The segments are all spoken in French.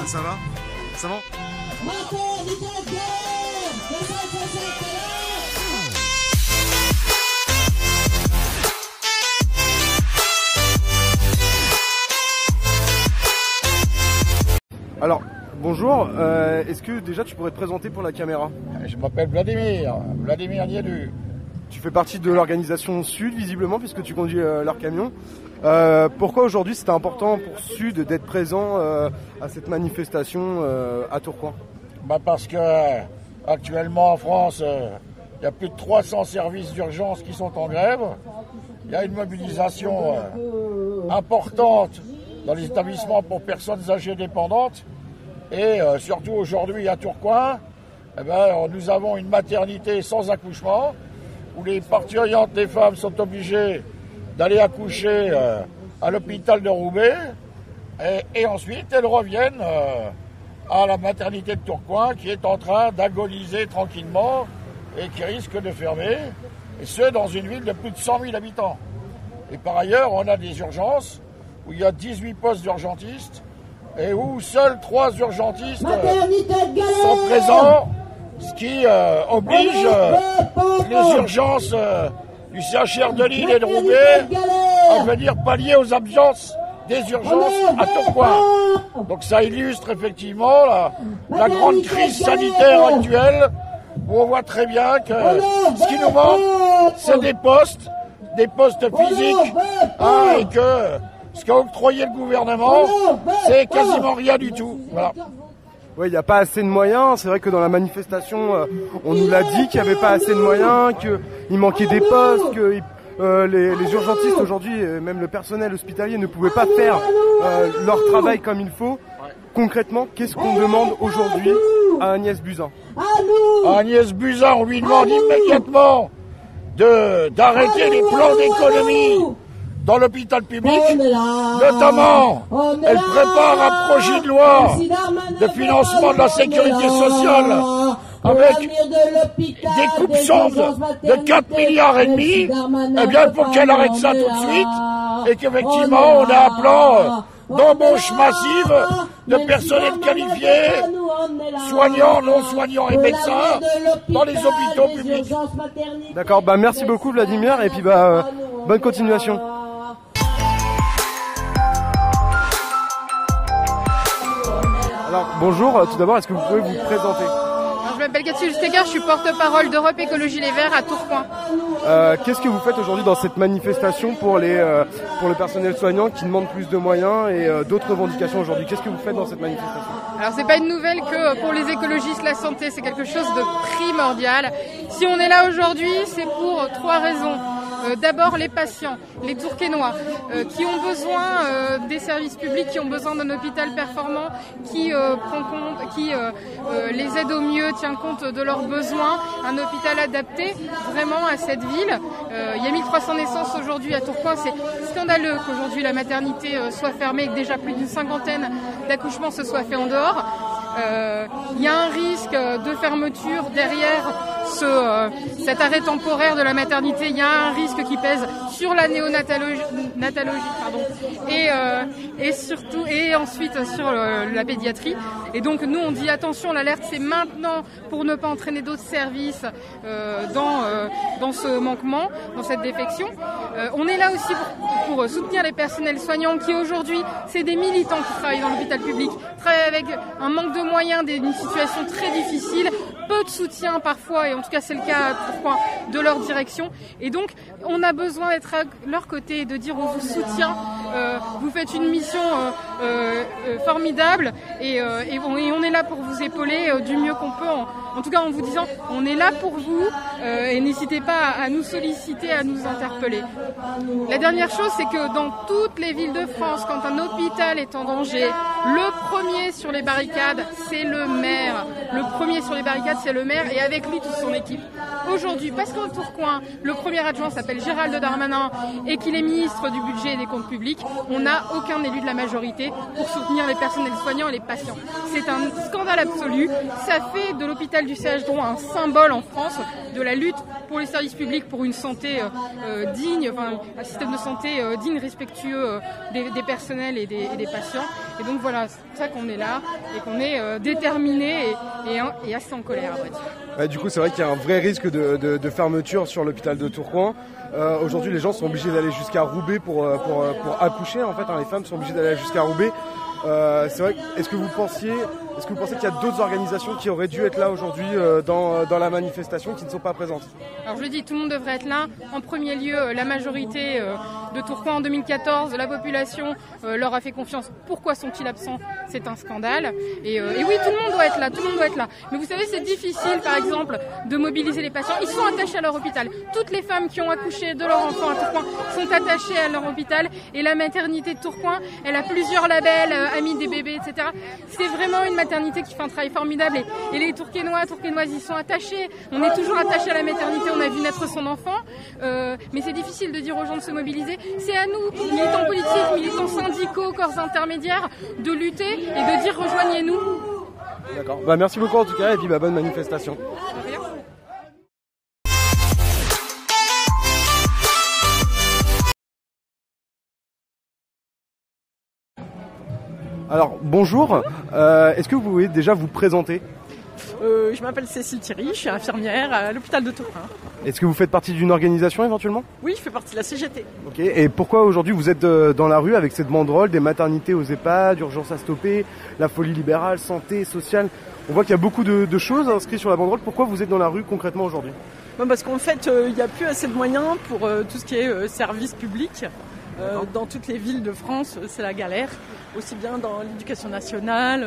Ça va? Ça va? Alors, bonjour, est-ce que déjà tu pourrais te présenter pour la caméra? Je m'appelle Vladimir Niadu. Tu fais partie de l'organisation Sud, visiblement, puisque tu conduis leur camion. Pourquoi aujourd'hui c'était important pour Sud d'être présent à cette manifestation à Tourcoing? Parce que actuellement en France, il y a plus de 300 services d'urgence qui sont en grève. Il y a une mobilisation importante dans les établissements pour personnes âgées dépendantes. Et surtout aujourd'hui à Tourcoing, nous avons une maternité sans accouchement, où les parturientes des femmes sont obligées d'aller accoucher à l'hôpital de Roubaix, et ensuite elles reviennent à la maternité de Tourcoing, qui est en train d'agoniser tranquillement et qui risque de fermer, et ce dans une ville de plus de 100 000 habitants. Et par ailleurs, on a des urgences où il y a 18 postes d'urgentistes et où seuls 3 urgentistes sont présents, ce qui oblige les urgences du CHR de Lille et de Roubaix à venir pallier aux absences des urgences à Tourcoing. Donc ça illustre effectivement la grande crise sanitaire actuelle, où on voit très bien que ce qui nous manque, c'est des postes physiques, et que ce qu'a octroyé le gouvernement, c'est quasiment rien du tout. Voilà. Oui, il n'y a pas assez de moyens. C'est vrai que dans la manifestation, on nous l'a dit qu'il n'y avait pas assez de moyens, qu'il manquait des postes, que les urgentistes aujourd'hui, même le personnel hospitalier, ne pouvaient pas faire leur travail comme il faut. Concrètement, qu'est-ce qu'on demande aujourd'hui à Agnès Buzyn? À Agnès Buzyn, on lui demande immédiatement d'arrêter les plans d'économie dans l'hôpital public. Notamment, elle prépare un projet de loi de financement de la sécurité sociale avec des coupes sondes de 4,5 milliards. Eh bien, il faut qu'elle arrête ça tout de suite, et qu'effectivement, on a un plan d'embauche massive de personnel qualifié, soignants, non soignants et médecins dans les hôpitaux publics. D'accord, merci beaucoup Vladimir, et puis bonne continuation. Alors bonjour, tout d'abord, est-ce que vous pouvez vous présenter? Je m'appelle Cathy Steger, je suis porte-parole d'Europe Écologie Les Verts à Tourcoing. Qu'est-ce que vous faites aujourd'hui dans cette manifestation pour le personnel soignant qui demande plus de moyens et d'autres revendications aujourd'hui? Qu'est-ce que vous faites dans cette manifestation? Alors c'est pas une nouvelle que pour les écologistes la santé c'est quelque chose de primordial. Si on est là aujourd'hui, c'est pour 3 raisons. D'abord les patients, les Tourquenois, qui ont besoin des services publics, qui ont besoin d'un hôpital performant, qui prend compte, qui les aide au mieux, tient compte de leurs besoins, un hôpital adapté vraiment à cette ville. Il y a 1300 naissances aujourd'hui à Tourcoing, c'est scandaleux qu'aujourd'hui la maternité soit fermée et que déjà plus d'une 50aine d'accouchements se soient faits en dehors. Il y a un risque de fermeture derrière cet arrêt temporaire de la maternité. Il y a un risque qui pèse sur la néonatologie, et surtout et ensuite sur la pédiatrie. Et donc nous on dit attention, l'alerte c'est maintenant pour ne pas entraîner d'autres services dans ce manquement, dans cette défection. On est là aussi pour soutenir les personnels soignants qui aujourd'hui c'est des militants qui travaillent dans l'hôpital public, travaillent avec un manque de moyens, une situation très difficile, peu de soutien parfois, et en tout cas c'est le cas pourquoi de leur direction. Et donc on a besoin d'être à leur côté et de dire on vous soutient, vous faites une mission formidable, et on est là pour vous épauler du mieux qu'on peut, en tout cas en vous disant on est là pour vous, et n'hésitez pas à nous solliciter, à nous interpeller. La dernière chose, c'est que dans toutes les villes de France, quand un hôpital est en danger, le premier sur les barricades, c'est le maire. Le premier sur les barricades, c'est le maire, et avec lui toute son équipe. Aujourd'hui, parce qu'en Tourcoing, le premier adjoint s'appelle Gérald Darmanin et qu'il est ministre du budget et des comptes publics, on n'a aucun élu de la majorité mobilisés pour soutenir les personnels soignants et les patients. C'est un scandale absolu. Ça fait de l'hôpital du CH Drouin un symbole en France de la lutte pour les services publics, pour une santé digne, enfin, un système de santé digne, respectueux des personnels et des patients. Et donc voilà, c'est pour ça qu'on est là et qu'on est déterminés et assez en colère, à vrai dire. Ouais, du coup, c'est vrai qu'il y a un vrai risque de fermeture sur l'hôpital de Tourcoing. Aujourd'hui, les gens sont obligés d'aller jusqu'à Roubaix pour accoucher. En fait, les femmes sont obligées d'aller jusqu'à Roubaix. C'est vrai. Est-ce que vous pensez qu'il y a d'autres organisations qui auraient dû être là aujourd'hui dans la manifestation qui ne sont pas présentes? Alors je le dis, tout le monde devrait être là. En premier lieu, la majorité de Tourcoing en 2014, la population leur a fait confiance. Pourquoi sont-ils absents? C'est un scandale. Et oui, tout le monde doit être là. Tout le monde doit être là. Mais vous savez, c'est difficile, par exemple, de mobiliser les patients. Ils sont attachés à leur hôpital. Toutes les femmes qui ont accouché de leur enfant à Tourcoing sont attachées à leur hôpital. Et la maternité de Tourcoing, elle a plusieurs labels, Amis des bébés, etc. C'est vraiment une maternité qui fait un travail formidable. Et les Tourquenoises, ils sont attachés. On est toujours attachés à la maternité. On a vu naître son enfant. Mais c'est difficile de dire aux gens de se mobiliser. C'est à nous, militants politiques, militants syndicaux, corps intermédiaires, de lutter et de dire rejoignez-nous. D'accord. Merci beaucoup en tout cas et puis bonne manifestation. Alors bonjour, est-ce que vous pouvez déjà vous présenter? Je m'appelle Cécile Thierry, je suis infirmière à l'hôpital de Tourcoing. Est-ce que vous faites partie d'une organisation éventuellement? Oui, je fais partie de la CGT. Ok, et pourquoi aujourd'hui vous êtes dans la rue avec cette banderole des maternités aux EHPAD, urgence à stopper, la folie libérale, santé, sociale? On voit qu'il y a beaucoup de choses inscrites sur la banderole. Pourquoi vous êtes dans la rue concrètement aujourd'hui? Parce qu'en fait, il n'y a plus assez de moyens pour tout ce qui est service public. Dans toutes les villes de France, c'est la galère. Aussi bien dans l'éducation nationale,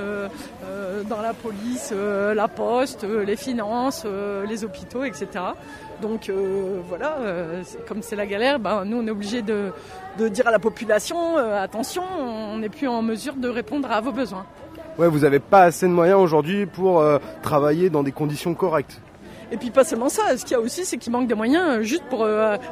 dans la police, la poste, les finances, les hôpitaux, etc. Donc voilà, comme c'est la galère, nous on est obligé de dire à la population, attention, on n'est plus en mesure de répondre à vos besoins. Ouais, vous n'avez pas assez de moyens aujourd'hui pour travailler dans des conditions correctes. Et puis pas seulement ça, ce qu'il y a aussi, c'est qu'il manque des moyens juste pour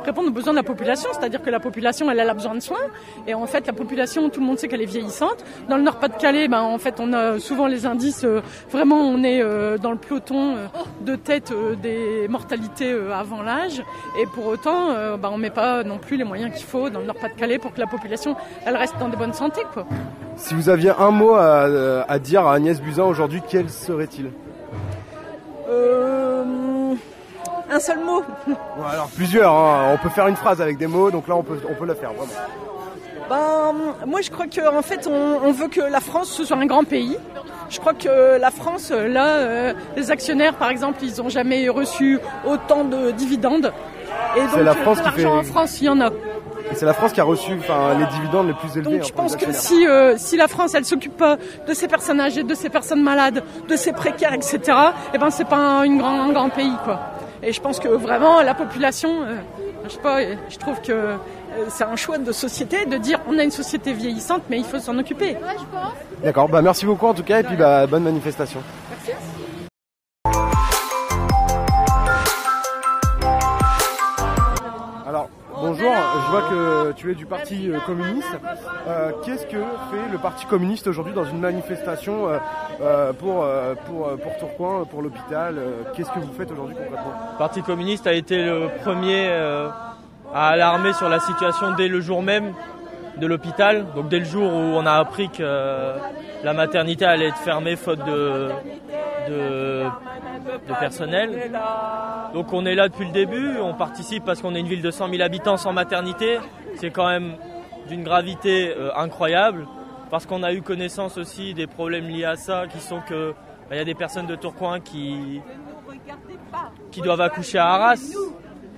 répondre aux besoins de la population. C'est-à-dire que la population, elle a besoin de soins. Et en fait, la population, tout le monde sait qu'elle est vieillissante. Dans le Nord-Pas-de-Calais, en fait, on a souvent les indices. Vraiment, on est dans le peloton de tête des mortalités avant l'âge. Et pour autant, on met pas non plus les moyens qu'il faut dans le Nord-Pas-de-Calais pour que la population, elle reste dans de bonnes santé, quoi. Si vous aviez un mot à dire à Agnès Buzyn aujourd'hui, quel serait-il? Un seul mot. Alors plusieurs, hein. On peut faire une phrase avec des mots, donc là on peut le faire vraiment. Moi je crois qu'en fait on veut que la France ce soit un grand pays. Je crois que la France, là, les actionnaires par exemple, ils n'ont jamais reçu autant de dividendes. Et donc la France de l'argent en France, il y en a. Et c'est la France qui a reçu les dividendes les plus élevés. Donc je pense que si la France elle s'occupe pas de ces personnes âgées, de ces personnes malades, de ces précaires, etc. C'est pas un grand pays, quoi. Et je pense que vraiment la population, je trouve que c'est un choix de société de dire on a une société vieillissante, mais il faut s'en occuper. D'accord, merci beaucoup en tout cas et puis bonne manifestation. Merci. Alors bonjour, je vois que tu es du Parti communiste. Qu'est-ce que fait le Parti communiste aujourd'hui dans une manifestation pour Tourcoing, pour l'hôpital? Qu'est-ce que vous faites aujourd'hui concrètement? Le Parti communiste a été le premier à alarmer sur la situation dès le jour même de l'hôpital. Donc dès le jour où on a appris que la maternité allait être fermée faute de personnel. Donc on est là depuis le début, on participe parce qu'on est une ville de 100 000 habitants sans maternité. C'est quand même d'une gravité incroyable, parce qu'on a eu connaissance aussi des problèmes liés à ça, qui sont que y a des personnes de Tourcoing qui doivent accoucher à Arras.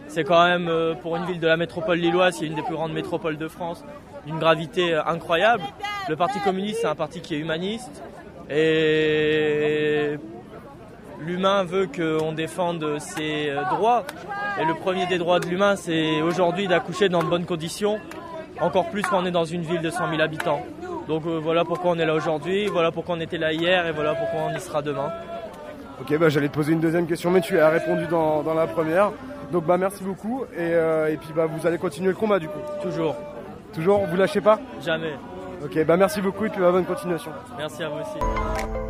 C'est quand même, pour une ville de la métropole lilloise, qui est une des plus grandes métropoles de France, d'une gravité incroyable. Le Parti communiste, c'est un parti qui est humaniste, et l'humain veut qu'on défende ses droits. Et le premier des droits de l'humain, c'est aujourd'hui d'accoucher dans de bonnes conditions, encore plus quand on est dans une ville de 100 000 habitants. Donc voilà pourquoi on est là aujourd'hui, voilà pourquoi on était là hier et voilà pourquoi on y sera demain. Ok, j'allais te poser une deuxième question, mais tu as répondu dans la première. Donc merci beaucoup et puis vous allez continuer le combat du coup. Toujours. Toujours, vous lâchez pas? Jamais. Ok, bah merci beaucoup et puis bonne continuation. Merci à vous aussi.